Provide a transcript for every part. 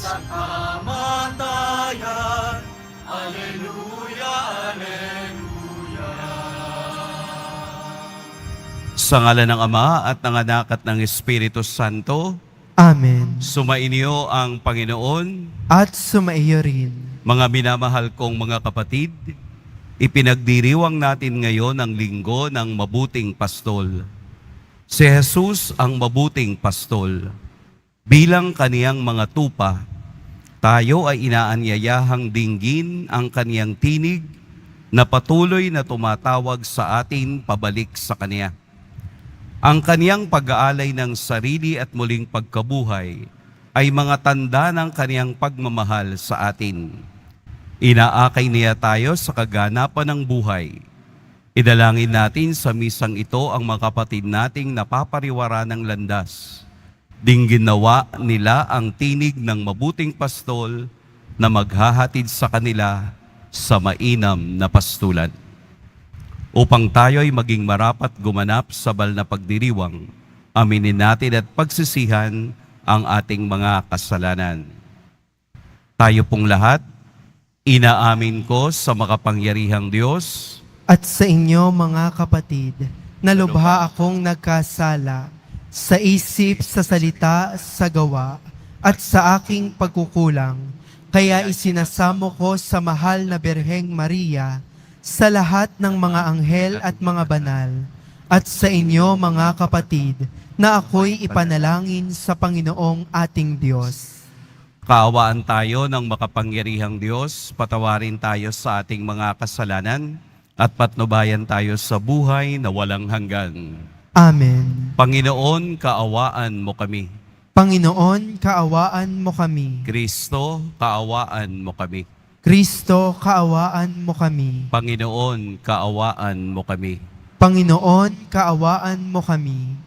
sa kamatayan. Alleluia, Alleluia. Sa ngalan ng Ama at ng Anak at ng Espiritu Santo, Amen. sumainyo ang Panginoon. At sumaiyo rin. Mga minamahal kong mga kapatid, ipinagdiriwang natin ngayon ang linggo ng mabuting pastol. Si Jesus ang mabuting pastol. Bilang kaniyang mga tupa, tayo ay inaanyayahang dinggin ang kaniyang tinig na patuloy na tumatawag sa atin pabalik sa kaniya. Ang kaniyang pag-aalay ng sarili at muling pagkabuhay ay mga tanda ng kaniyang pagmamahal sa atin. Inaakay niya tayo sa kaganapan ng buhay. Idalangin natin sa misang ito ang mga kapatid nating napapariwara ng landas. Dinggin nawa nila ang tinig ng mabuting pastol na maghahatid sa kanila sa mainam na pastulan. Upang tayo'y maging marapat gumanap sa banal na pagdiriwang, aminin natin at pagsisihan ang ating mga kasalanan. Tayo pong lahat, inaamin ko sa makapangyarihang Diyos At sa inyo mga kapatid, na lubha akong nagkasala sa isip, sa salita, sa gawa, at sa aking pagkukulang. Kaya isinasamo ko sa mahal na Birheng Maria, sa lahat ng mga anghel at mga banal, at sa inyo mga kapatid, na ako'y ipanalangin sa Panginoong ating Diyos. Kaawaan tayo ng makapangyarihang Diyos, patawarin tayo sa ating mga kasalanan, at patnubayan tayo sa buhay na walang hanggan. Amen. Panginoon, kaawaan mo kami. Panginoon, kaawaan mo kami. Kristo, kaawaan mo kami. Kristo, kaawaan mo kami. Panginoon, kaawaan mo kami. Panginoon, kaawaan mo kami.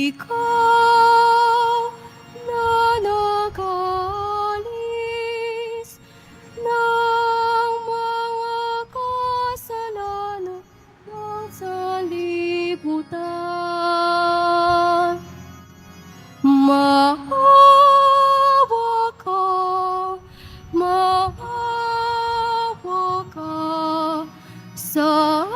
Ikaw na nag-alis ng mga kasalanan ng sanlibutan. Maawa ka sa amin.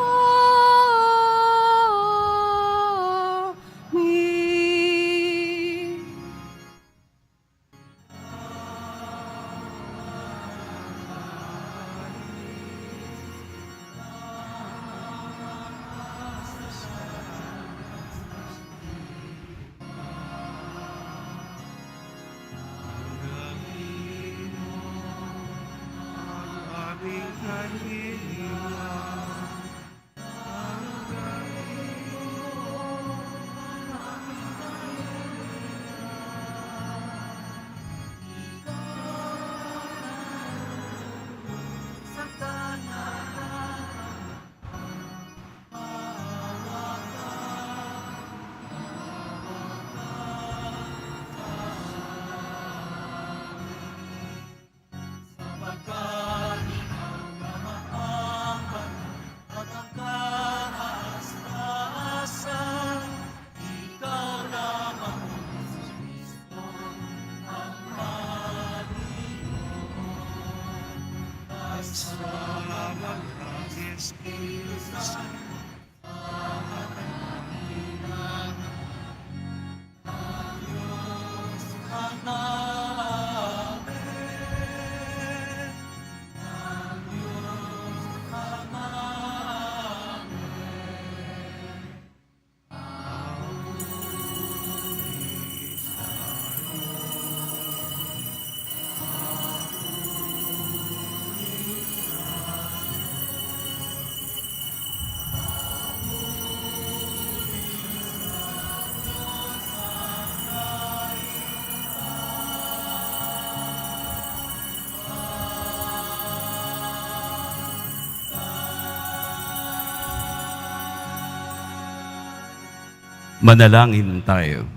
Manalangin tayo.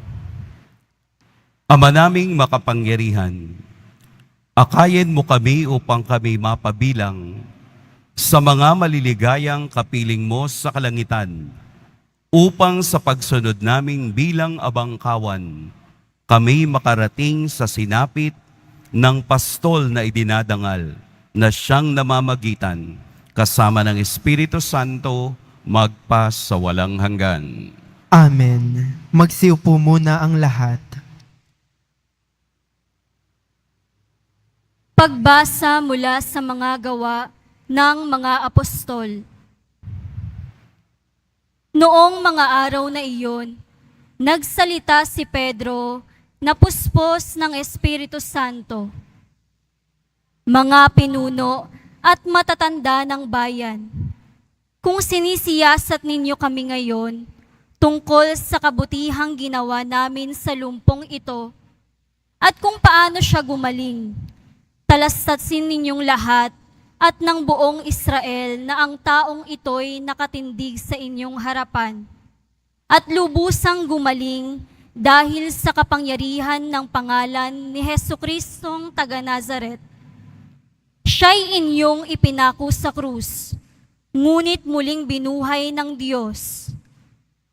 Ama naming makapangyarihan, akayin mo kami upang kami mapabilang sa mga maliligayang kapiling mo sa kalangitan, upang sa pagsunod naming bilang abangkawan, kami makarating sa sinapit ng pastol na idinadangal na siyang namamagitan kasama ng Espiritu Santo magpa sa walang hanggan. Amen. Magsiupo muna ang lahat. Pagbasa mula sa mga gawa ng mga apostol. Noong mga araw na iyon, nagsalita si Pedro na puspos ng Espiritu Santo. Mga pinuno at matatanda ng bayan, kung sinisiyasat ninyo kami ngayon tungkol sa kabutihang ginawa namin sa lumpong ito at kung paano siya gumaling, talastasin ninyong lahat at ng buong Israel na ang taong ito'y nakatindig sa inyong harapan at lubusang gumaling dahil sa kapangyarihan ng pangalan ni Jesucristong taga Nazaret. Siya'y inyong ipinako sa krus, ngunit muling binuhay ng Diyos.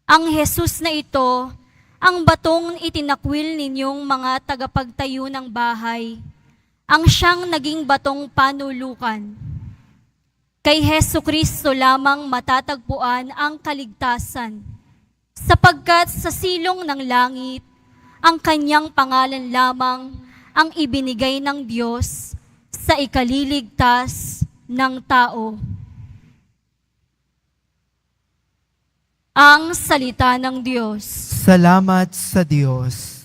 Ang Jesus na ito, ang batong itinakwil ninyong mga tagapagtayo ng bahay, ang siyang naging batong panulukan. Kay Jesucristo lamang matatagpuan ang kaligtasan, sapagkat sa silong ng langit, ang kanyang pangalan lamang ang ibinigay ng Diyos sa ikaliligtas ng tao. Ang salita ng Diyos. Salamat sa Diyos.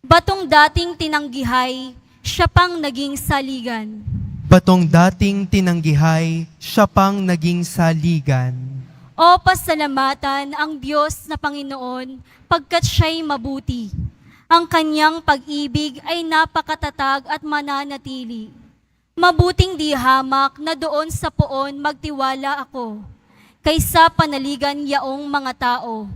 Batong dating tinanggihay, siya pang naging saligan. Batong dating tinanggihay, siya pang naging saligan. O pasalamatan ang Diyos na Panginoon, pagkat siya'y mabuti. Ang kanyang pag-ibig ay napakatatag at mananatili. Mabuting di hamak na doon sa poon magtiwala ako, kaysa panaligan yaong mga tao.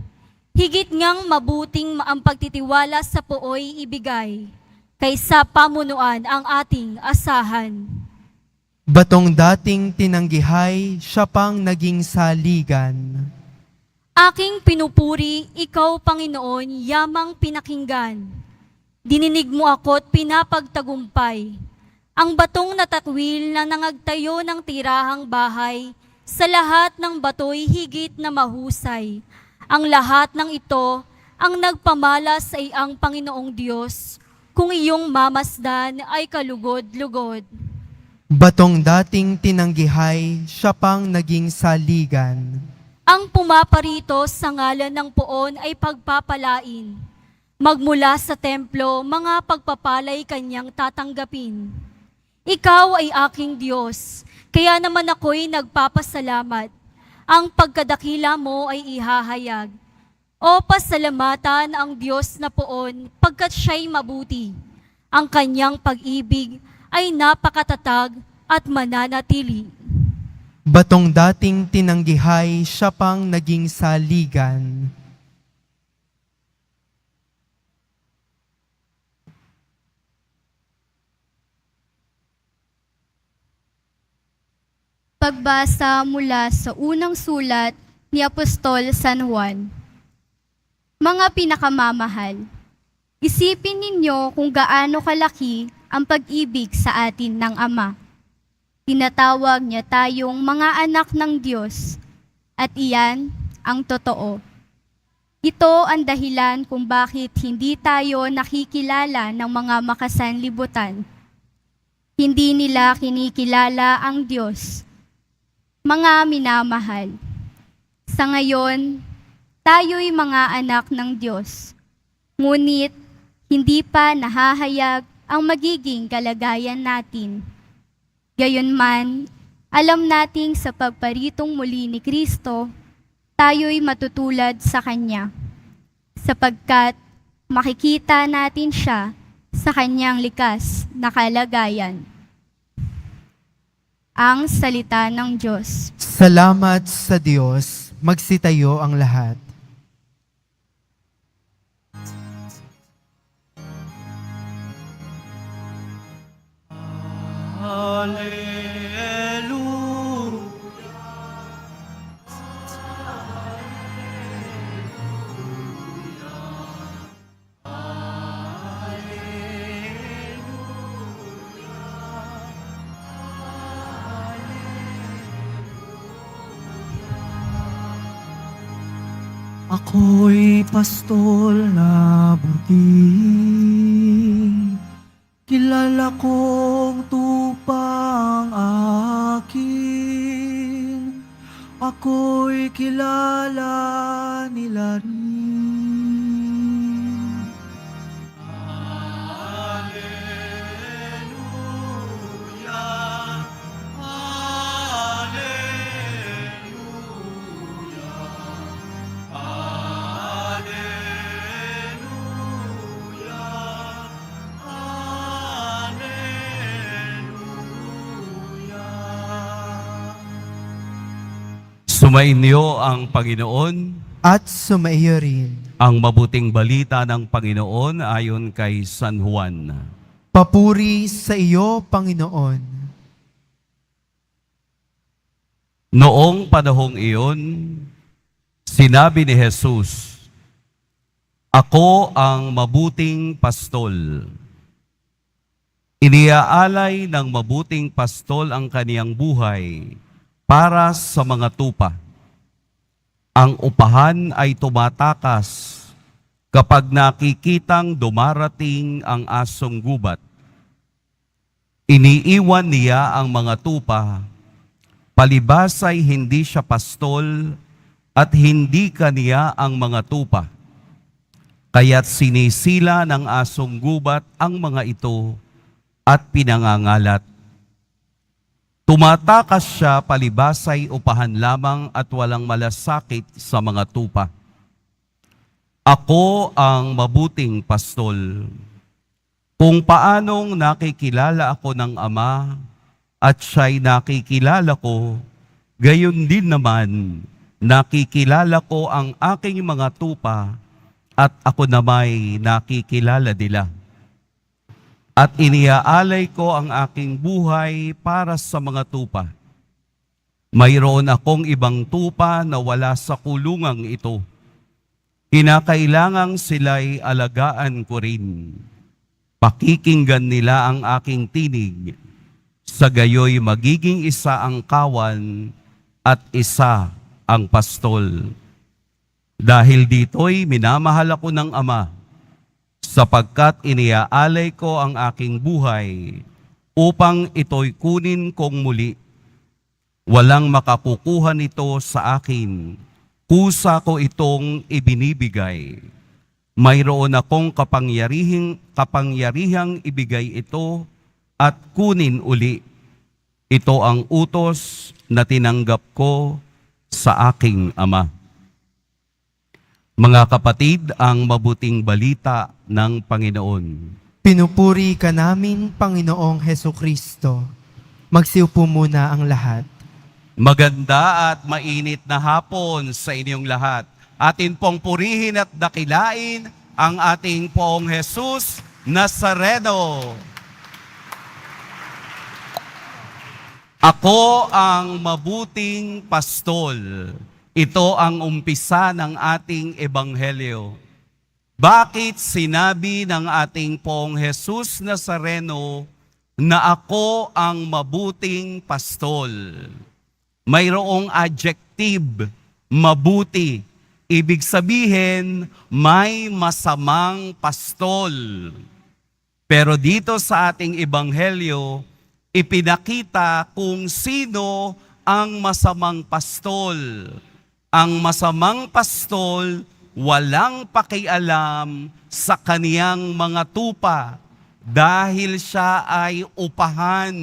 Higit ngang mabuting ang pagtitiwala sa pooy ibigay, kaysa pamunuan ang ating asahan. Batong dating tinanggihay, siya pang naging saligan. Aking pinupuri, ikaw Panginoon, yamang pinakinggan. Dininig mo ako't pinapagtagumpay. Ang batong natakwil na nangagtayo ng tirahang bahay, sa lahat ng bato'y higit na mahusay. Ang lahat ng ito ang nagpamala sa iyang Panginoong Diyos, kung iyong mamasdan ay kalugod-lugod. Batong dating tinanggihay, siya pang naging saligan. Ang pumaparito sa ngalan ng poon ay pagpapalain. Magmula sa templo, mga pagpapalay kanyang tatanggapin. Ikaw ay aking Diyos, kaya naman ako'y nagpapasalamat. Ang pagkadakila mo ay ihahayag. O pasalamatan ang Diyos na poon, pagkat siya'y mabuti. Ang kanyang pag-ibig ay napakatatag at mananatili. Batong dating tinanggihay, siya pang naging saligan. Pagbasa mula sa unang sulat ni Apostol San Juan. Mga pinakamamahal, isipin ninyo kung gaano kalaki ang pag-ibig sa atin ng Ama. Tinatawag niya tayong mga anak ng Diyos, at iyan ang totoo. Ito ang dahilan kung bakit hindi tayo nakikilala ng mga makasanlibutan. Hindi nila kinikilala ang Diyos. Mga minamahal, sa ngayon, tayo'y mga anak ng Diyos. Ngunit, hindi pa nahahayag ang magiging kalagayan natin. Gayunman, alam nating sa pagparitong muli ni Kristo, tayo'y matutulad sa Kanya, sapagkat makikita natin siya sa Kanyang likas na kalagayan. Ang salita ng Diyos. Salamat sa Diyos. Magsitayo ang lahat. Ako'y pastol na buting, kilala kong tupang akin. Ako'y kilala nila rin. Sumainyo ang Panginoon. At sumaiyo rin. Ang mabuting balita ng Panginoon ayon kay San Juan. Papuri sa iyo, Panginoon. Noong panahong iyon, sinabi ni Jesus, "Ako ang mabuting pastol." Iniaalay ng mabuting pastol ang kaniyang buhay para sa mga tupa. Ang upahan ay tumatakas kapag nakikitang dumarating ang asong gubat. Iniiwan niya ang mga tupa, palibas ay hindi siya pastol at hindi kaniya ang mga tupa. Kaya't sinisila ng asong gubat ang mga ito at pinangangalat. Tumatakas siya palibas ay upahan lamang at walang malasakit sa mga tupa. Ako ang mabuting pastol. Kung paanong nakikilala ako ng Ama at siya'y nakikilala ko, gayon din naman nakikilala ko ang aking mga tupa at ako nama'y nakikilala nila. At iniaalay ko ang aking buhay para sa mga tupa. Mayroon akong ibang tupa na wala sa kulungang ito. Kinakailangang sila'y alagaan ko rin. Pakikinggan nila ang aking tinig. Sa gayoy magiging isa ang kawan at isa ang pastol. Dahil dito'y minamahal ako ng Ama, sapagkat iniaalay ko ang aking buhay upang ito'y kunin kong muli. Walang makakukuha nito sa akin, kusa ko itong ibinibigay. Mayroon akong kapangyarihang ibigay ito at kunin uli. Ito ang utos na tinanggap ko sa aking Ama. Mga kapatid, ang mabuting balita ng Panginoon. Pinupuri ka namin, Panginoong Hesukristo. Magsiupo muna ang lahat. Maganda at mainit na hapon sa inyong lahat. Atin pong purihin at dakilain ang ating Poong Jesus Nazareno. Ako ang mabuting pastol. Ito ang umpisa ng ating ebanghelyo. Bakit sinabi ng ating Poong Jesus Nazareno na ako ang mabuting pastol? Mayroong adjective, mabuti. Ibig sabihin, may masamang pastol. Pero dito sa ating ebanghelyo, ipinakita kung sino ang masamang pastol. Ang masamang pastol, walang pakialam sa kaniyang mga tupa dahil siya ay upahan,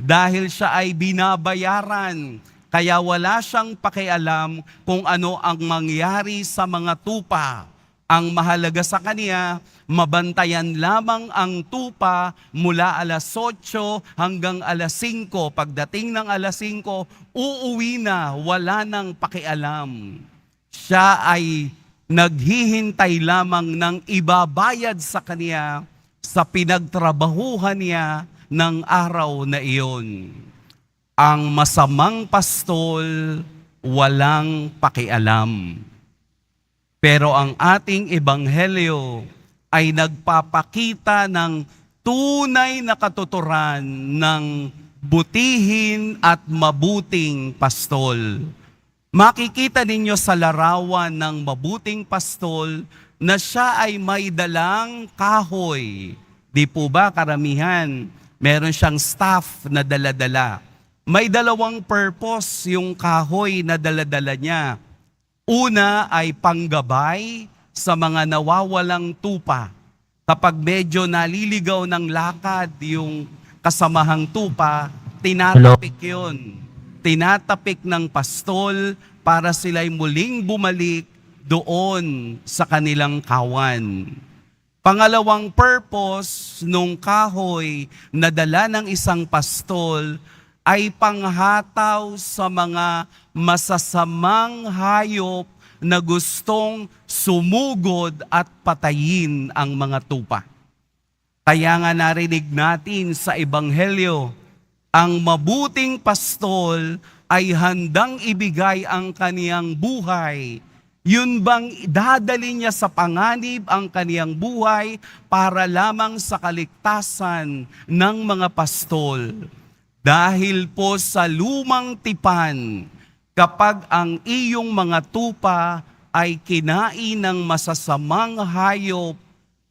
dahil siya ay binabayaran. Kaya wala siyang pakialam kung ano ang mangyari sa mga tupa. Ang mahalaga sa kaniya, mabantayan lamang ang tupa mula alas 8 hanggang alas 5. Pagdating ng alas 5, uuwi na, wala nang pakialam. Siya ay naghihintay lamang ng ibabayad sa kaniya sa pinagtrabahuhan niya ng araw na iyon. Ang masamang pastol, walang pakialam. Pero ang ating ebanghelyo ay nagpapakita ng tunay na katuturan ng butihin at mabuting pastol. Makikita ninyo sa larawan ng mabuting pastol na siya ay may dalang kahoy. Di po ba karamihan? Meron siyang staff na dala-dala. May dalawang purpose yung kahoy na dala-dala niya. Una ay panggabay sa mga nawawalang tupa. Kapag medyo naliligaw ng lakad yung kasamahang tupa, tinatapik yun. Tinatapik ng pastol para sila'y muling bumalik doon sa kanilang kawan. Pangalawang purpose nung kahoy na dala ng isang pastol ay panghataw sa mga masasamang hayop na gustong sumugod at patayin ang mga tupa. Kaya nga narinig natin sa ebanghelyo, ang mabuting pastol ay handang ibigay ang kaniyang buhay. Yun bang dadali niya sa panganib ang kaniyang buhay para lamang sa kaligtasan ng mga pastol? Dahil po sa lumang tipan, kapag ang iyong mga tupa ay kinain ng masasamang hayop,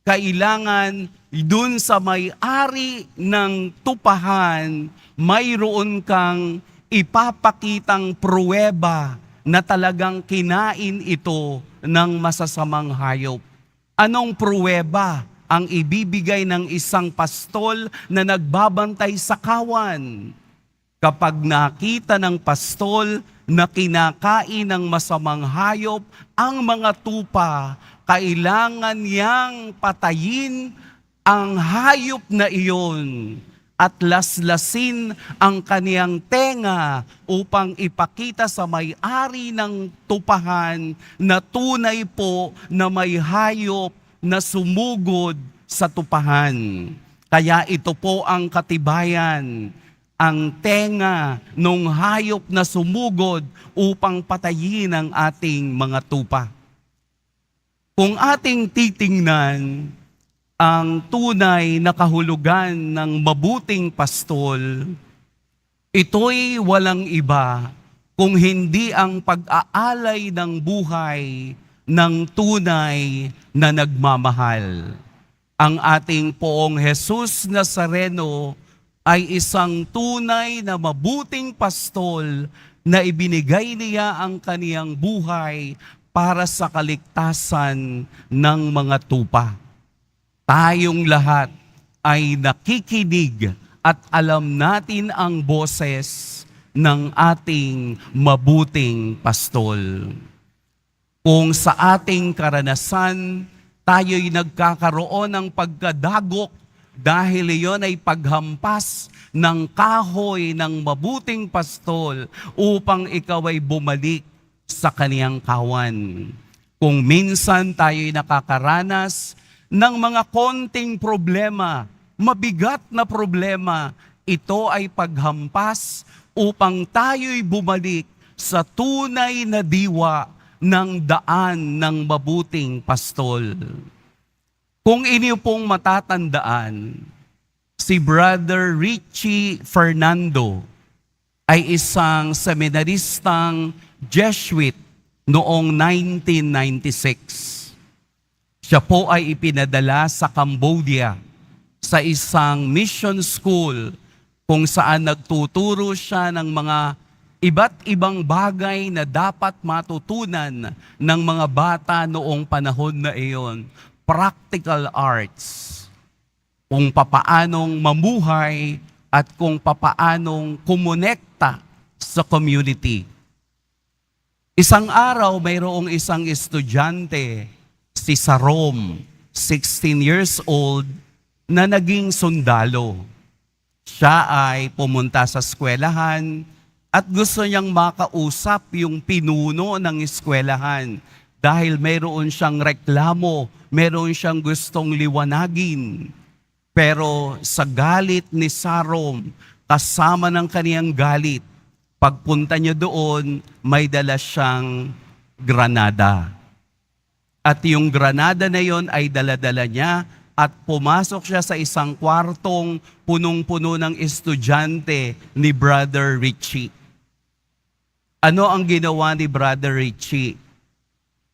kailangan dun sa may-ari ng tupahan, mayroon kang ipapakitang pruweba na talagang kinain ito ng masasamang hayop. Anong pruweba ang ibibigay ng isang pastol na nagbabantay sa kawan? Kapag nakita ng pastol na kinakain ng masamang hayop ang mga tupa, kailangan niyang patayin ang hayop na iyon at laslasin ang kaniyang tenga upang ipakita sa may-ari ng tupahan na tunay po na may hayop na sumugod sa tupahan. Kaya ito po ang katibayan, ang tenga nung hayop na sumugod upang patayin ang ating mga tupa. Kung ating titingnan ang tunay na kahulugan ng mabuting pastol, ito'y walang iba kung hindi ang pag-aalay ng buhay ng tunay na nagmamahal. Ang ating Poong Jesus Nazareno ay isang tunay na mabuting pastol na ibinigay niya ang kaniyang buhay para sa kaligtasan ng mga tupa. Tayong lahat ay nakikinig at alam natin ang boses ng ating mabuting pastol. Kung sa ating karanasan, tayo'y nagkakaroon ng pagkadagok dahil iyon ay paghampas ng kahoy ng mabuting pastol upang ikaw ay bumalik sa kaniyang kawan. Kung minsan tayo'y nakakaranas ng mga konting problema, mabigat na problema, ito ay paghampas upang tayo'y bumalik sa tunay na diwa ng daan ng mabuting pastol. Kung inyo pong matatandaan, si Brother Richie Fernando ay isang seminaristang Jesuit noong 1996. Siya po ay ipinadala sa Cambodia sa isang mission school kung saan nagtuturo siya ng mga iba't ibang bagay na dapat matutunan ng mga bata noong panahon na iyon. Practical arts. Kung papaanong mamuhay at kung papaanong kumonekta sa community. Isang araw, mayroong isang estudyante, si Sarom, 16 years old, na naging sundalo. Siya ay pumunta sa eskwelahan at gusto niyang makausap yung pinuno ng eskwelahan dahil mayroon siyang reklamo, mayroon siyang gustong liwanagin. Pero sa galit ni Sarom, kasama ng kaniyang galit, pagpunta niya doon, may dala siyang granada. At yung granada na yon ay dala-dala niya at pumasok siya sa isang kwartong punong-puno ng estudyante ni Brother Richie. Ano ang ginawa ni Brother Richie?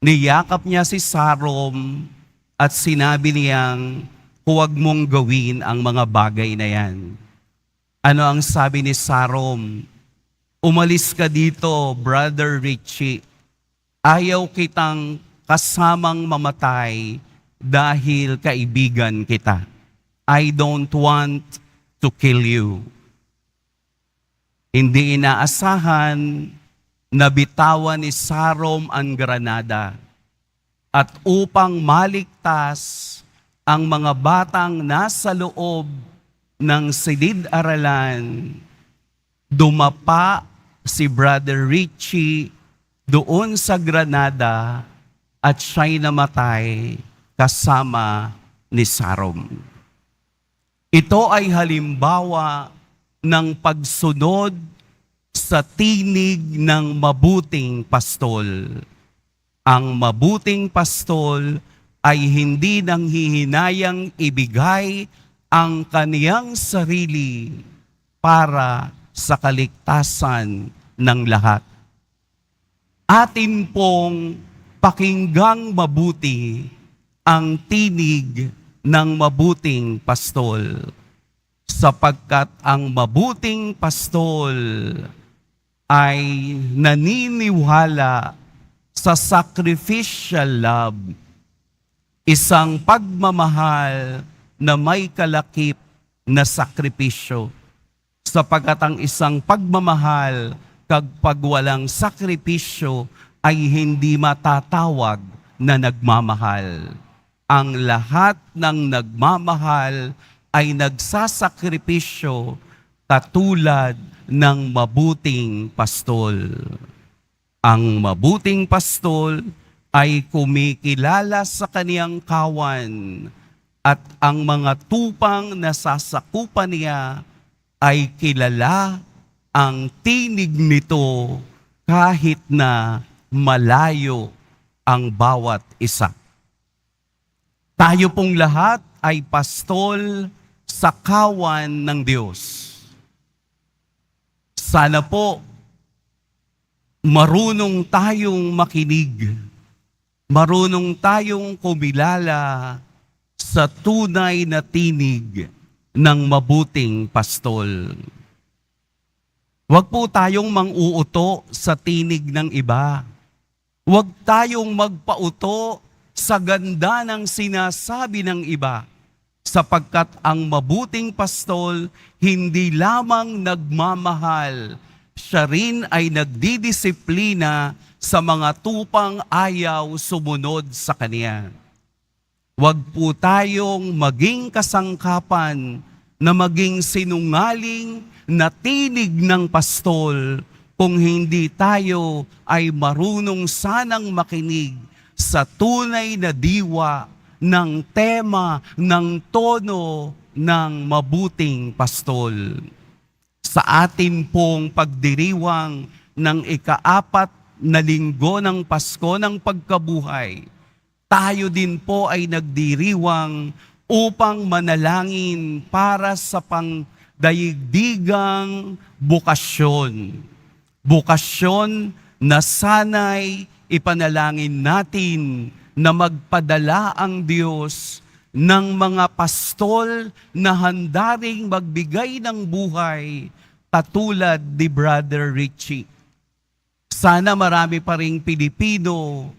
Niyakap niya si Sarom at sinabi niyang, huwag mong gawin ang mga bagay na yan. Ano ang sabi ni Sarom? Umalis ka dito, Brother Richie. Ayaw kitang kasamang mamatay dahil kaibigan kita. I don't want to kill you. Hindi inaasahan na bitawan ni Sarom ang granada. At upang maligtas ang mga batang nasa loob ng silid-aralan, dumapa si Brother Richie doon sa granada at siya'y namatay kasama ni Sarom. Ito ay halimbawa ng pagsunod sa tinig ng mabuting pastol. Ang mabuting pastol ay hindi nanghihinayang ibigay ang kaniyang sarili para sa kaligtasan ng lahat. Atin pong pakinggang mabuti ang tinig ng mabuting pastol, sapagkat ang mabuting pastol ay naniniwala sa sacrificial love, isang pagmamahal na may kalakip na sakripisyo, sapagkat ang isang pagmamahal kapag walang sakripisyo ay hindi matatawag na nagmamahal. Ang lahat ng nagmamahal ay nagsasakripisyo katulad ng mabuting pastol. Ang mabuting pastol ay kumikilala sa kaniyang kawan at ang mga tupang nasasakupan niya ay kilala ang tinig nito kahit na malayo ang bawat isa. Tayo pong lahat ay pastol sa kawan ng Diyos. Sana po marunong tayong makinig, marunong tayong kumilala sa tunay na tinig ng mabuting pastol. Huwag po tayong mang-uuto sa tinig ng iba. Huwag tayong magpauto sa ganda ng sinasabi ng iba, sapagkat ang mabuting pastol hindi lamang nagmamahal, siya rin ay nagdidisiplina sa mga tupang ayaw sumunod sa kaniya. Huwag po tayong maging kasangkapan na maging sinungaling na tinig ng pastol kung hindi tayo ay marunong sanang makinig sa tunay na diwa ng tema, ng tono ng mabuting pastol. Sa atin pong pagdiriwang ng ika-4 na linggo ng Pasko ng Pagkabuhay, tayo din po ay nagdiriwang upang manalangin para sa pangdaigdigang bukasyon. Bukasyon na sana'y ipanalangin natin na magpadala ang Diyos ng mga pastol na handa ring magbigay ng buhay katulad ni Brother Richie. Sana marami pa ring Pilipino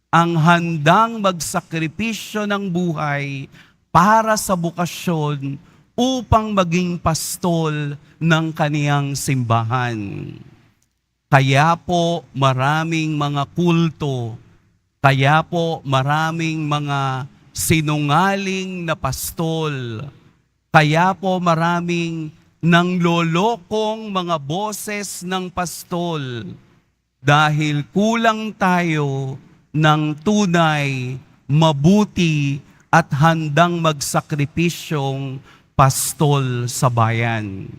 ang handang magsakripisyo ng buhay para sa bukasyon upang maging pastol ng kaniyang simbahan. Kaya po maraming mga kulto, kaya po maraming mga sinungaling na pastol, kaya po maraming nanglolokong mga boses ng pastol dahil kulang tayo ng tunay, mabuti at handang magsakripisyong pastol sa bayan.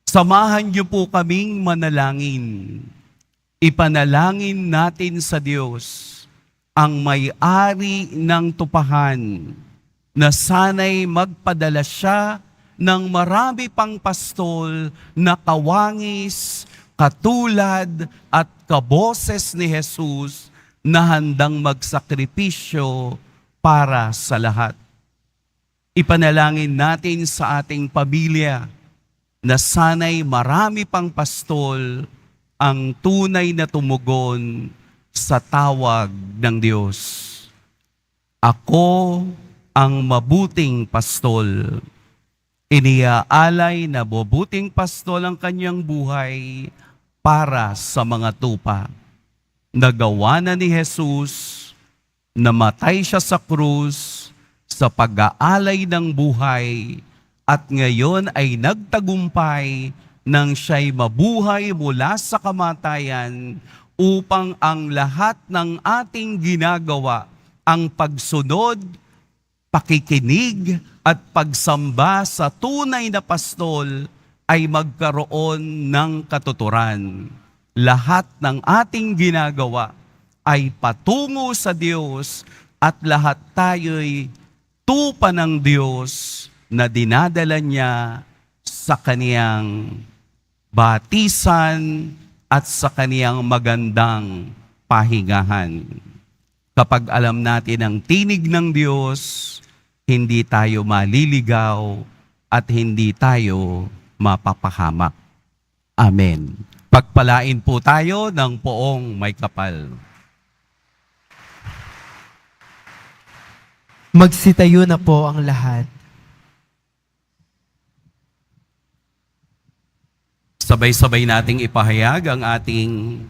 Samahan niyo po kaming manalangin. Ipanalangin natin sa Diyos ang may-ari ng tupahan na sana'y magpadala siya ng marami pang pastol na kawangis, katulad at kaboses ni Jesus na handang magsakripisyo para sa lahat. Ipanalangin natin sa ating pamilya na sana'y marami pang pastol ang tunay na tumugon sa tawag ng Diyos. Ako ang mabuting pastol. Iniaalay na mabuting pastol ang kanyang buhay para sa mga tupa. Nagawa na ni Jesus, namatay siya sa krus sa pag-aalay ng buhay at ngayon ay nagtagumpay nang siya'y mabuhay mula sa kamatayan upang ang lahat ng ating ginagawa, ang pagsunod, pakikinig at pagsamba sa tunay na pastol ay magkaroon ng katuturan. Lahat ng ating ginagawa ay patungo sa Diyos at lahat tayo'y tupa ng Diyos na dinadala niya sa kaniyang batisan at sa kaniyang magandang pahingahan. Kapag alam natin ang tinig ng Diyos, hindi tayo maliligaw at hindi tayo mapapahamak. Amen. Pagpalain po tayo ng poong may kapal. Magsitayo na po ang lahat. Sabay-sabay nating ipahayag ang ating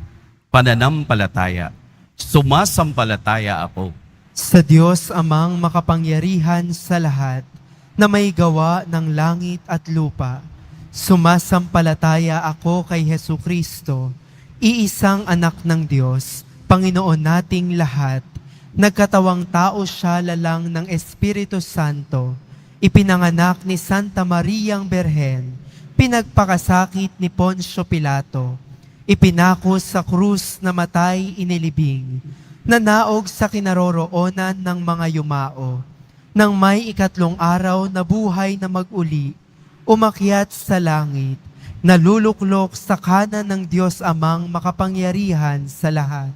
pananampalataya. Sumasampalataya ako Sa Diyos amang makapangyarihan sa lahat, na may gawa ng langit at lupa, sumasampalataya ako kay Hesukristo, iisang anak ng Diyos, Panginoon nating lahat. Nagkatawang tao siya lalang ng Espiritu Santo, ipinanganak ni Santa Mariang Berhen, pinagpakasakit ni Poncio Pilato, ipinako sa krus na matay inilibing, nanaog sa kinaroroonan ng mga yumao, nang may ikatlong araw na buhay na mag-uli, umakyat sa langit, naluluklok sa kanan ng Diyos amang makapangyarihan sa lahat.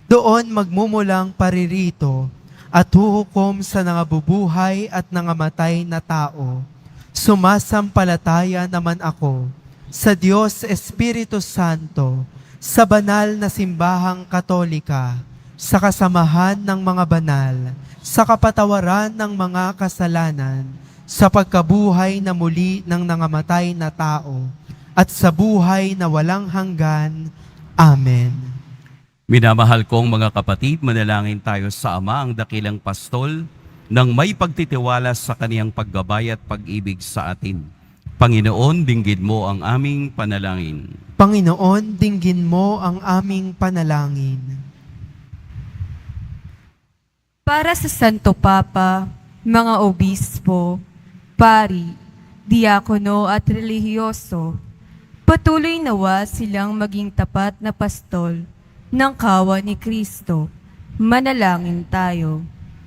Doon magmumulang paririto at huhukom sa nangabubuhay at nangamatay na tao. Sumasampalataya naman ako sa Diyos Espiritu Santo, sa banal na simbahang katolika, sa kasamahan ng mga banal, sa kapatawaran ng mga kasalanan, sa pagkabuhay na muli ng nangamatay na tao, at sa buhay na walang hanggan. Amen. Minamahal kong mga kapatid, manalangin tayo sa Ama, ang dakilang pastol, nang may pagtitiwala sa kaniyang paggabay at pag-ibig sa atin. Panginoon, dinggin mo ang aming panalangin. Panginoon, dinggin mo ang aming panalangin. Para sa Santo Papa, mga obispo, pari, diakono at relihiyoso, patuloy nawa silang maging tapat na pastol ng kawan ni Kristo. Manalangin tayo.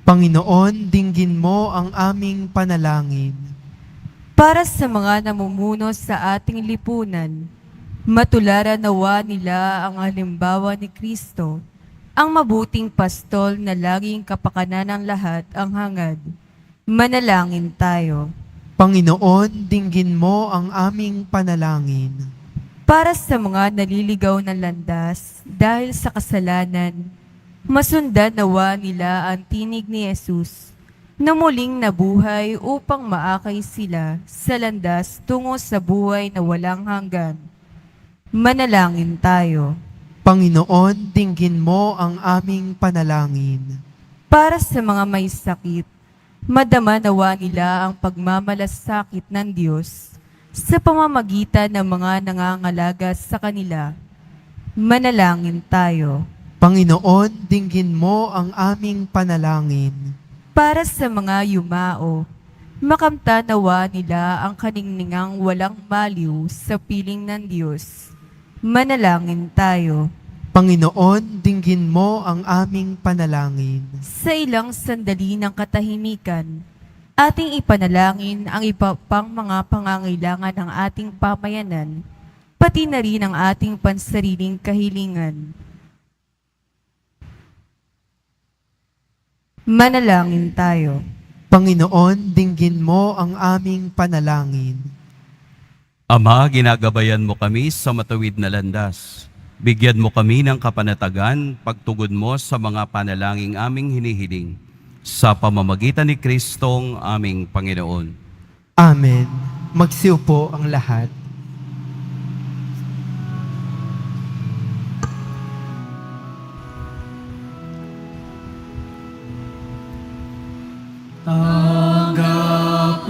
Panginoon, dinggin mo ang aming panalangin. Para sa mga namumuno sa ating lipunan, Matularan nawa nila ang halimbawa ni Kristo, ang mabuting pastol na laging kapakanan ng lahat ang hangad. Manalangin tayo. Panginoon, dinggin mo ang aming panalangin. Para sa mga naliligaw na landas dahil sa kasalanan, masundan nawa nila ang tinig ni Jesus na muling nabuhay upang maakay sila sa landas tungo sa buhay na walang hanggan. Manalangin tayo. Panginoon, dinggin mo ang aming panalangin. Para sa mga may sakit, madama nawa nila ang pagmamalasakit ng Diyos sa pamamagitan ng mga nangangalaga sa kanila. Manalangin tayo. Panginoon, dinggin mo ang aming panalangin. Para sa mga yumao, makamta nawa nila ang kaningningang walang maliw sa piling ng Diyos. Manalangin tayo. Panginoon, dinggin mo ang aming panalangin. Sa ilang sandali ng katahimikan, ating ipanalangin ang iba pang mga pangangailangan ng ating pamayanan, pati na rin ang ating pansariling kahilingan. Manalangin tayo. Panginoon, dinggin mo ang aming panalangin. Ama, ginagabayan mo kami sa matuwid na landas. Bigyan mo kami ng kapanatagan, pagtugod mo sa mga panalangin aming hinihiling. Sa pamamagitan ni Kristong aming Panginoon. Amen. Magsiupo ang lahat. Tanggapin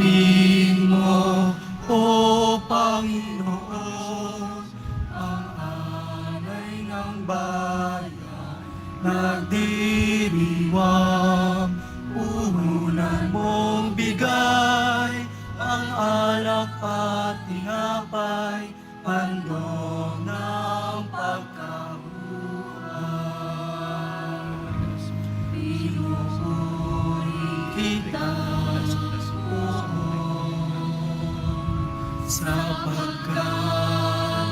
mo, O Panginoon, ang alay ng bayan, nagdiriwang, uhulan mong bigay, ang alak at tinapay, handog ng pagkabuhay. Pinupuri kita, sapagkat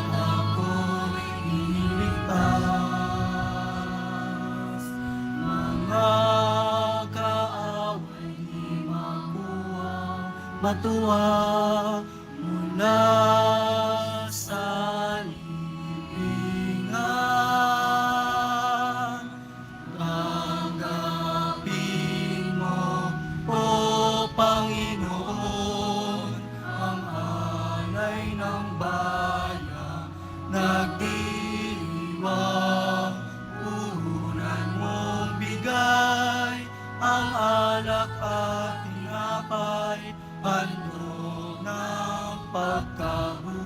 ako'y niligtas. Mga kaaway di makuha, matuwa mula sa libingan. Tanggapin mo, O Panginoon, ang alay ng bayan, nagdiriwang, uhulan mong bigay, ang alak at tinapay, handog ng pagkabuhay.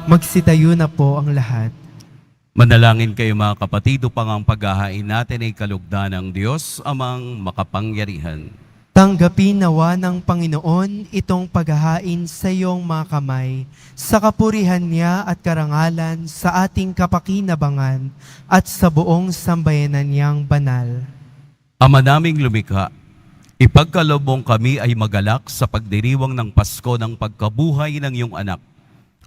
Magsitayo na po ang lahat. Manalangin kayo mga kapatid upang ang paghahain natin ay kalugdan ng Diyos amang makapangyarihan. Tanggapin nawa ng Panginoon itong paghahain sa iyong mga kamay, sa kapurihan niya at karangalan sa ating kapakinabangan at sa buong sambayanan niyang banal. Ama naming lumikha, ipagkalobong kami ay magalak sa pagdiriwang ng Pasko ng pagkabuhay ng iyong anak,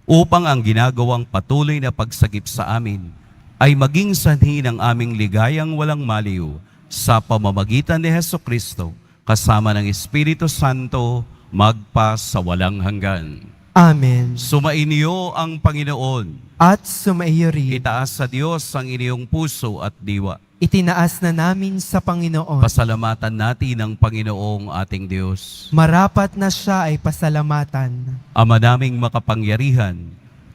upang ang ginagawang patuloy na pagsagip sa amin ay maging sanhi ng aming ligayang walang maliw sa pamamagitan ni Hesukristo, kasama ng Espiritu Santo, magpa sa walang hanggan. Amen. Sumainyo ang Panginoon. At sumaiyo rin. Itaas sa Diyos ang inyong puso at diwa. Itinaas na namin sa Panginoon. Pasalamatan natin ang Panginoong ating Diyos. Marapat na siya ay pasalamatan. Ama naming makapangyarihan,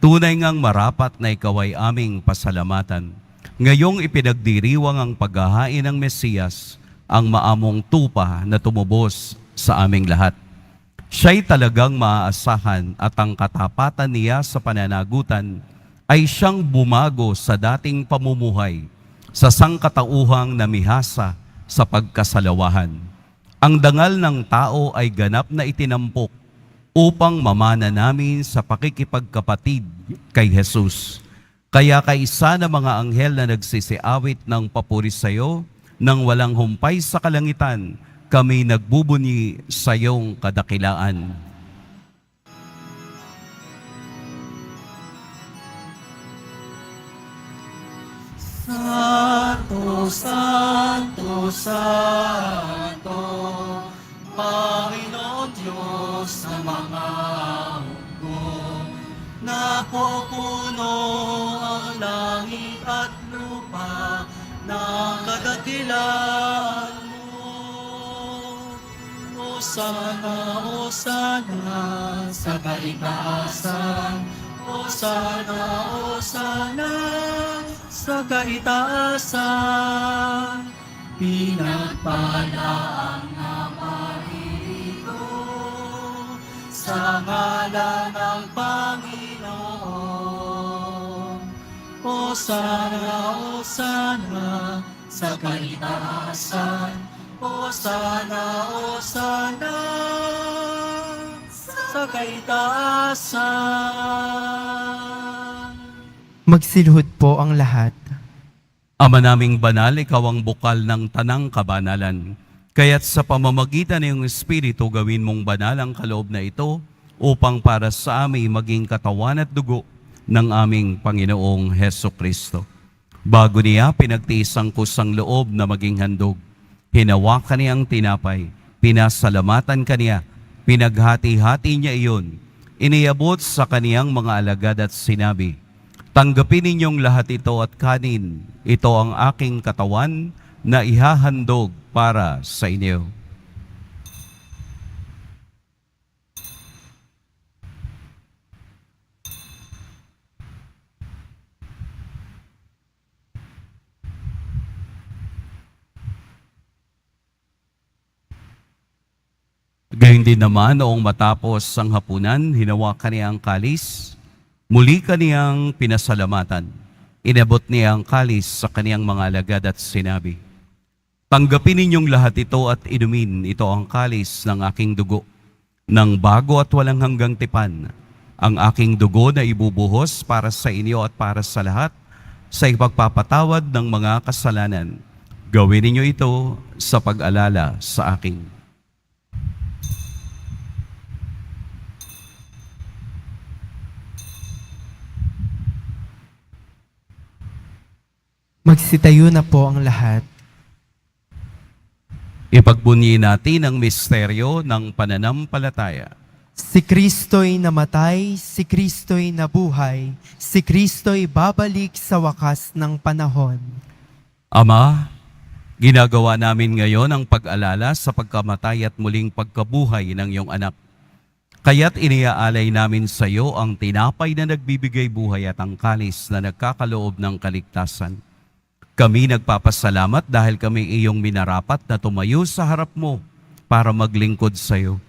tunay ngang marapat na ikaw ay aming pasalamatan. Ngayong ipinagdiriwang ang paghahain ng Mesiyas, ang maamong tupa na tumubos sa aming lahat. Siya'y talagang maaasahan at ang katapatan niya sa pananagutan ay siyang bumago sa dating pamumuhay, sa sangkatauhang namihasa sa pagkasalawahan. Ang dangal ng tao ay ganap na itinampok upang mamana namin sa pakikipagkapatid kay Jesus. Kaya kaisa na mga anghel na nagsisiawit ng papuri sa iyo, nang walang humpay sa kalangitan, kami nagbubuni sa iyong kadakilaan. Santo, Santo, Panginoon Diyos ng mga hukbo. Napupuno ang langit at lupa ng kadakilaan mo. Hosana, Hosana sa kaitaasan. Hosana, Hosana sa kaitaasan. Pinagpala ang naparito sa ngalan ng Panginoon. Hosana, Hosana sa kaitaasan. Hosana, Hosana sa kaitaasan. Magsilhod po ang lahat. Ama naming banal, ikaw ang bukal ng tanang kabanalan. Kaya't sa pamamagitan ng iyong Espiritu, gawin mong banal ang kaloob na ito upang para sa amin maging katawan at dugo ng aming Panginoong Heso Kristo. Bago niya pinagtiis ang kusang loob na maging handog, hinawakan niya ang tinapay, pinasalamatan kaniya, pinaghati-hati niya iyon, iniabot sa kaniyang mga alagad at sinabi, "Tanggapin ninyong lahat ito at kanin. Ito ang aking katawan na ihahandog para sa inyo." Gayun din naman, noong matapos ang hapunan, hinawakan niya ang kalis, muli kaniyang pinasalamatan. Inabot niya ang kalis sa kaniyang mga alagad at sinabi, "Tanggapin ninyong lahat ito at inumin. Ito ang kalis ng aking dugo, ng bago at walang hanggang tipan. Ang aking dugo na ibubuhos para sa inyo at para sa lahat sa ipagpapatawad ng mga kasalanan. Gawin ninyo ito sa pag-alala sa akin." Magsitayo na po ang lahat. Ipagbunyi natin ang misteryo ng pananampalataya. Si Kristo'y namatay, si Kristo'y nabuhay, si Kristo'y babalik sa wakas ng panahon. Ama, ginagawa namin ngayon ang pag-alala sa pagkamatay at muling pagkabuhay ng iyong anak. Kaya't iniaalay namin sa iyo ang tinapay na nagbibigay buhay at ang kalis na nagkakaloob ng kaligtasan. Kami nagpapasalamat dahil kami iyong minarapat na tumayo sa harap mo para maglingkod sa iyo.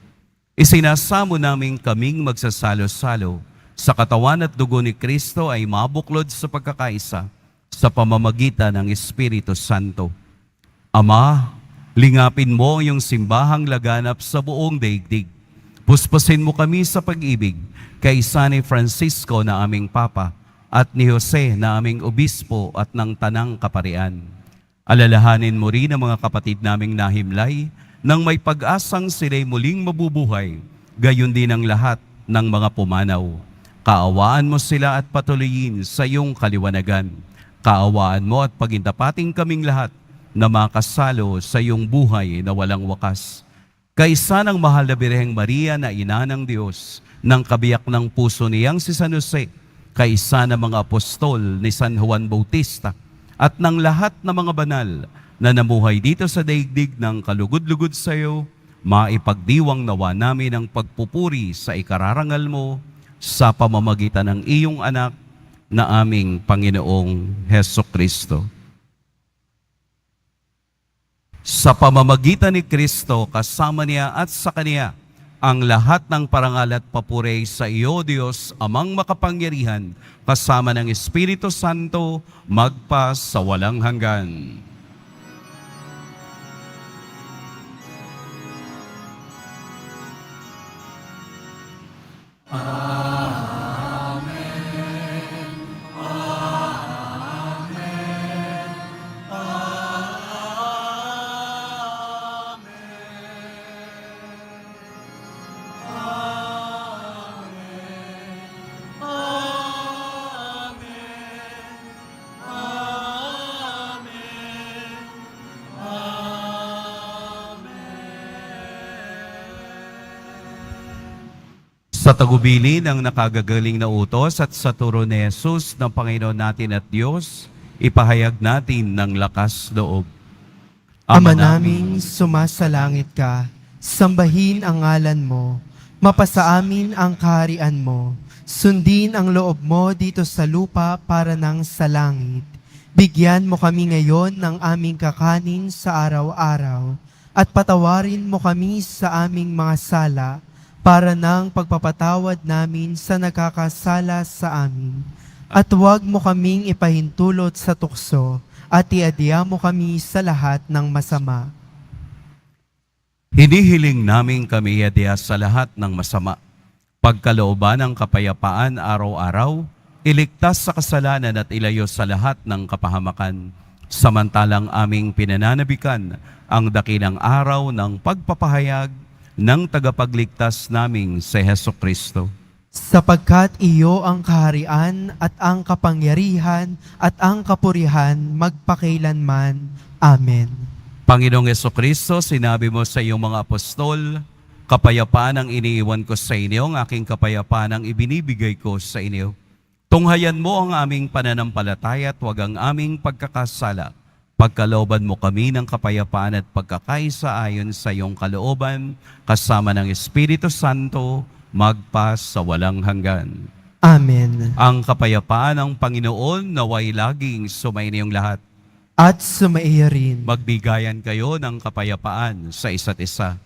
Isinasamo namin kaming magsasalo-salo sa katawan at dugo ni Kristo ay mabuklod sa pagkakaisa sa pamamagitan ng Espiritu Santo. Ama, lingapin mo ang iyong simbahang laganap sa buong daigdig. Puspusin mo kami sa pag-ibig kay San Francisco na aming Papa at ni Jose na aming Obispo at ng Tanang Kaparian. Alalahanin mo rin ang mga kapatid naming nahimlay nang may pag-asang sila'y muling mabubuhay, gayon din ang lahat ng mga pumanaw. Kaawaan mo sila at patuloyin sa iyong kaliwanagan. Kaawaan mo at pagintapating kaming lahat na makasalo sa iyong buhay na walang wakas. Kaisa ng mahal na Birheng Maria na ina ng Diyos, ng kabiyak ng puso niyang si San Jose, kaisa ng mga apostol ni San Juan Bautista, at ng lahat ng mga banal na namuhay dito sa daigdig ng kalugod-lugod sa iyo, maipagdiwang nawa namin ang pagpupuri sa ikararangal mo sa pamamagitan ng iyong anak na aming Panginoong Heso Kristo. Sa pamamagitan ni Kristo, kasama niya at sa Kaniya, ang lahat ng parangal at papuri sa iyo, Diyos, Amang makapangyarihan, kasama ng Espiritu Santo, magpa sa walang hanggan. Sa tagubili ng nakagagaling na utos at sa turo ni Jesus ng Panginoon natin at Diyos, ipahayag natin ng lakas loob. Ama naming sumasalangit ka, sambahin ang ngalan mo, mapasa amin ang kaharian mo, sundin ang loob mo dito sa lupa para nang sa langit. Bigyan mo kami ngayon ng aming kakanin sa araw-araw, at patawarin mo kami sa aming mga sala, para ng pagpapatawad namin sa nakakasala sa amin. At huwag mo kaming ipahintulot sa tukso, at iadya mo kami sa lahat ng masama. Hinihiling namin kami iadya sa lahat ng masama. Pagkalooban ng kapayapaan araw-araw, iligtas sa kasalanan at ilayo sa lahat ng kapahamakan. Samantalang aming pinananabikan ang dakilang araw ng pagpapahayag ng tagapagligtas naming si Heso Kristo. Sapagkat iyo ang kaharian at ang kapangyarihan at ang kapurihan magpakailanman. Amen. Panginoong Heso Kristo, sinabi mo sa iyong mga apostol, kapayapaan ang iniiwan ko sa inyo, ang aking kapayapaan ang ibinibigay ko sa inyo. Tunghayan mo ang aming pananampalataya at huwag ang aming pagkakasala. Pagkalooban mo kami ng kapayapaan at pagkakaisa ayon sa iyong kalooban, kasama ng Espiritu Santo, magpa sa walang hanggan. Amen. Ang kapayapaan ng Panginoon naway laging sumainiyong lahat. At sumaiya rin. Magbigayan kayo ng kapayapaan sa isa't isa.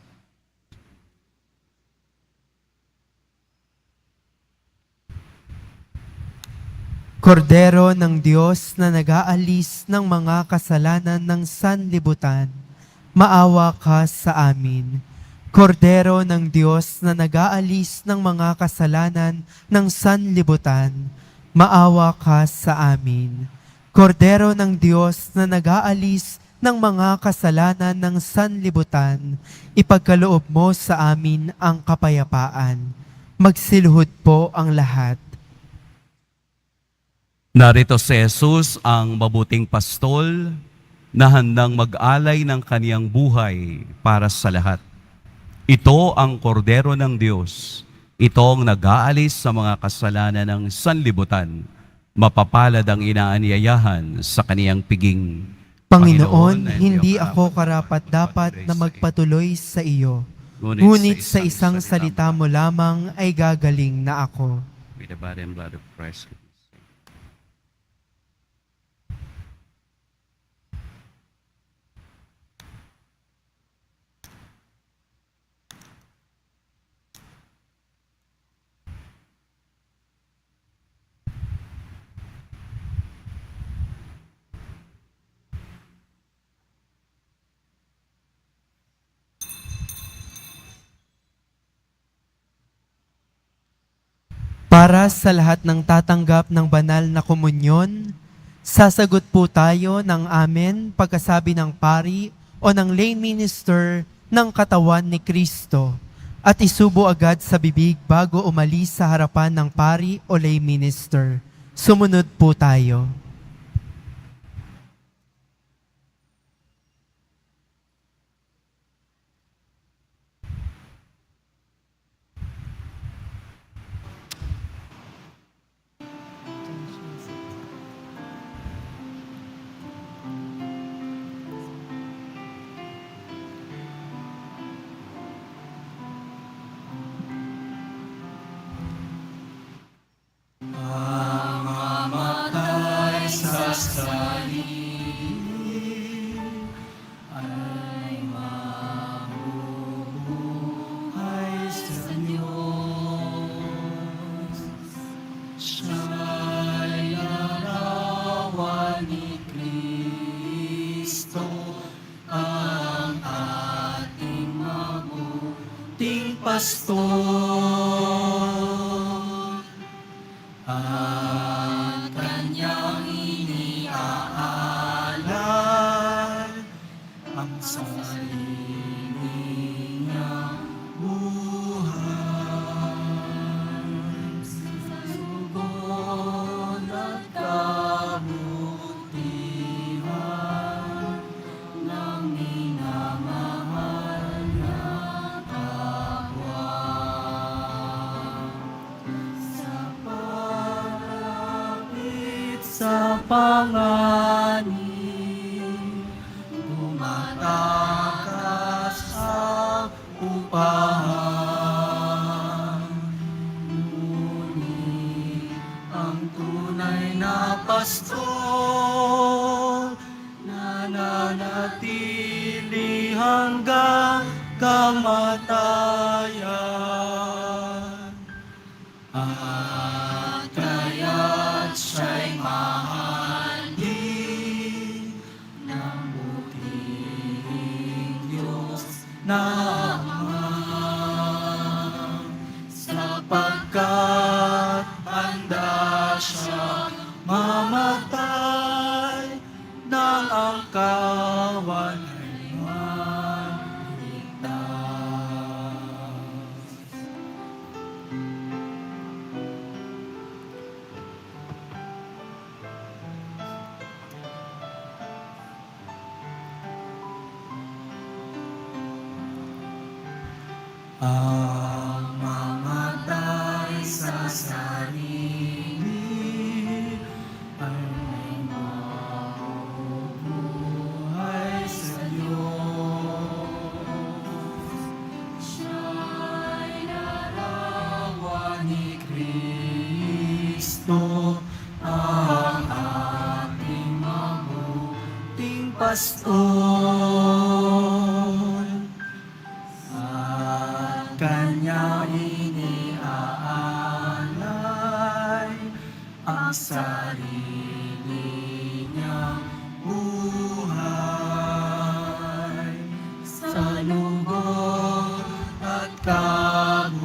Kordero ng Diyos na nag-aalis ng mga kasalanan ng sanlibutan, maawa ka sa amin. Kordero ng Diyos na nag-aalis ng mga kasalanan ng sanlibutan, maawa ka sa amin. Kordero ng Diyos na nag-aalis ng mga kasalanan ng sanlibutan, ipagkaloob mo sa amin ang kapayapaan. Magsiluhod po ang lahat. Narito si Jesus, ang mabuting pastol, na handang mag-alay ng kaniyang buhay para sa lahat. Ito ang kordero ng Diyos. Ito ang nag-aalis sa mga kasalanan ng sanlibutan. Mapapalad ang inaanyayahan sa kaniyang piging. Panginoon, hindi ako karapat-dapat na magpatuloy sa iyo. Ngunit sa isang salita mo lamang ay gagaling na ako. With the body and blood of Christ. Para sa lahat ng tatanggap ng banal na komunyon, sasagot po tayo ng amen pagkasabi ng pari o ng lay minister ng katawan ni Kristo at isubo agad sa bibig bago umalis sa harapan ng pari o lay minister. Sumunod po tayo. Mamatay sa salib ay mabubuhay sa Diyos. Siya'y larawan ni Kristo, ang ating mabuting pastor. At kanyang iniaalay ang sarili niyang buhay. Sugon at kabutihan ng minamahal na kapwa. sa panganib, tumatakas ang upahan. Ngunit ang tunay na pastol, nananatili hanggang kamatayan. At kaya't siya'y mahalin ng buting Diyos na Ama, sapagkat handa siya mamatay nang ang kawan ay maligtas. Ang mamatay sa sarili ay may mabubuhay sa Diyos. Siya'y larawan ni Kristo, ang ating mabuting pastol. At kanya iniaalay ang sarili niyang buhay sa lubos at kabutihan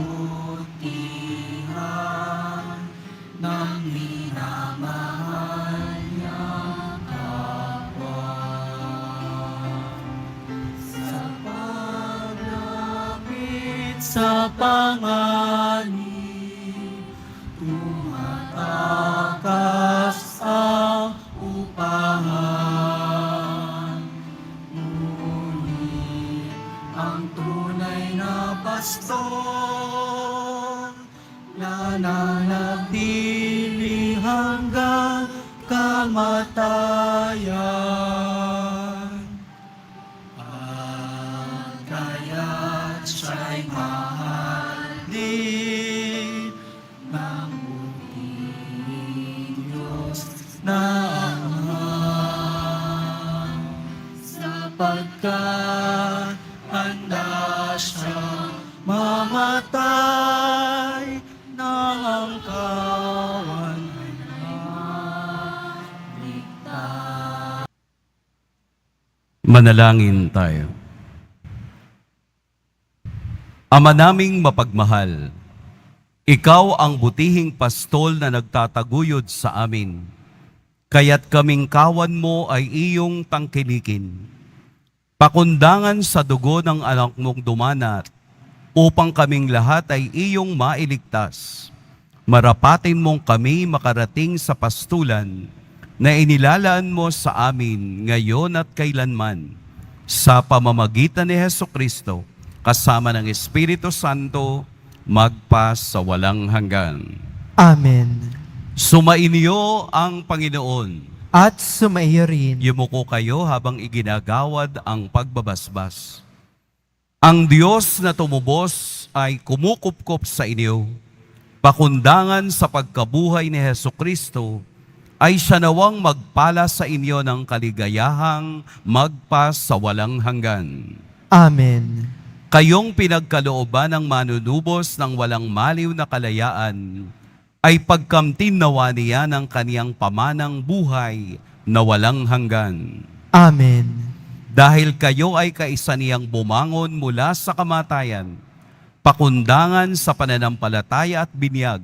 ng minamahal niyang kapwa. Sa paglapit sa panganib, tumatakas ang upahan. Ngunit ang tunay na pastol, nananatili hanggang kamatayan. At kaya't siya'y mahalin ng buting Diyos na Ama, sapagkat handa siya mamatay nang ang kawan ay maligtas. Manalangin tayo. Ama naming mapagmahal, Ikaw ang butihing pastol na nagtataguyod sa amin, kaya't kaming kawan mo ay iyong tangkilikin. Pakundangan sa dugo ng anak mong dumanat, upang kaming lahat ay iyong mailigtas. Marapatin mong kami makarating sa pastulan na inilalaan mo sa amin ngayon at kailanman, sa pamamagitan ni Hesukristo, kasama ng Espiritu Santo, magpa sa walang hanggan. Amen. Sumainyo ang Panginoon. At sumaiyo rin. Yumuko kayo habang iginagawad ang pagbabasbas. Ang Diyos na tumubos ay kumukupkop sa inyo. Pakundangan sa pagkabuhay ni Hesukristo ay siya nawang magpala sa inyo ng kaligayahang magpa sa walang hanggan. Amen. Kayong pinagkalooban ng manunubos ng walang maliw na kalayaan, ay pagkamtin nawa niya ng kaniyang pamanang buhay na walang hanggan. Amen. Dahil kayo ay kaisa niyang bumangon mula sa kamatayan, pakundangan sa pananampalataya at binyag,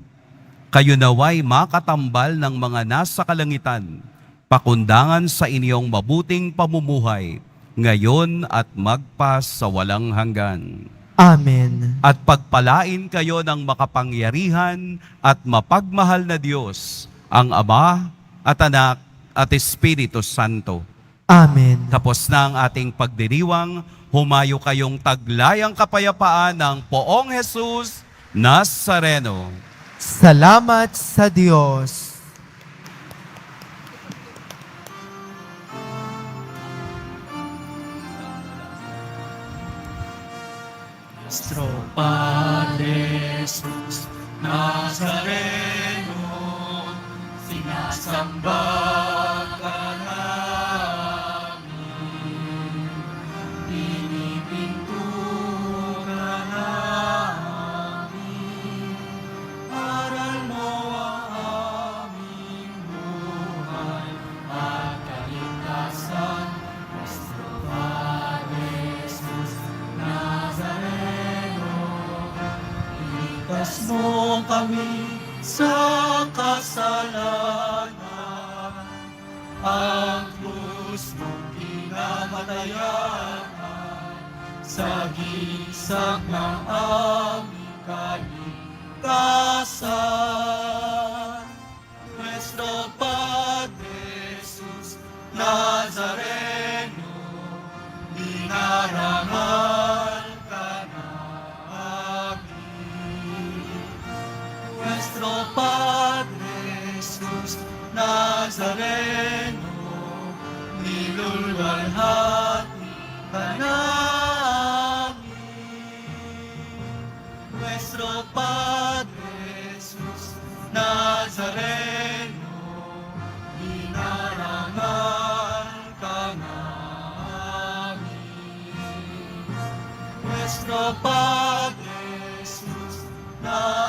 kayo naway makatambal ng mga nasa kalangitan, pakundangan sa inyong mabuting pamumuhay, ngayon at magpa sa walang hanggan. Amen. At pagpalain kayo ng makapangyarihan at mapagmahal na Diyos, ang Ama at Anak at Espiritu Santo. Amen. Tapos na ang ating pagdiriwang, humayo kayong taglayang kapayapaan ng Poong Jesus Nazareno. Salamat sa Diyos. Nuestro Padre Jesus Nazareno, sinasamba ka namin, pinipinto ka namin, aral mo ang aming buhay at kaligtasan. Nuestro Padre Jesus Nazareno, iligtas mo kami sa kasalanan. Ang krus mong kinamatayan, sa gisag ng aming kaligtasan. Nuestro Padre Jesus Nazareno, dinarangal ka namin. Nuestro Padre Jesus Nazareno, nilulwalhati ka namin. Nuestro Padre Jesus Nazareno, dinarangal ka namin. Nuestro Padre Jesus Nazareno,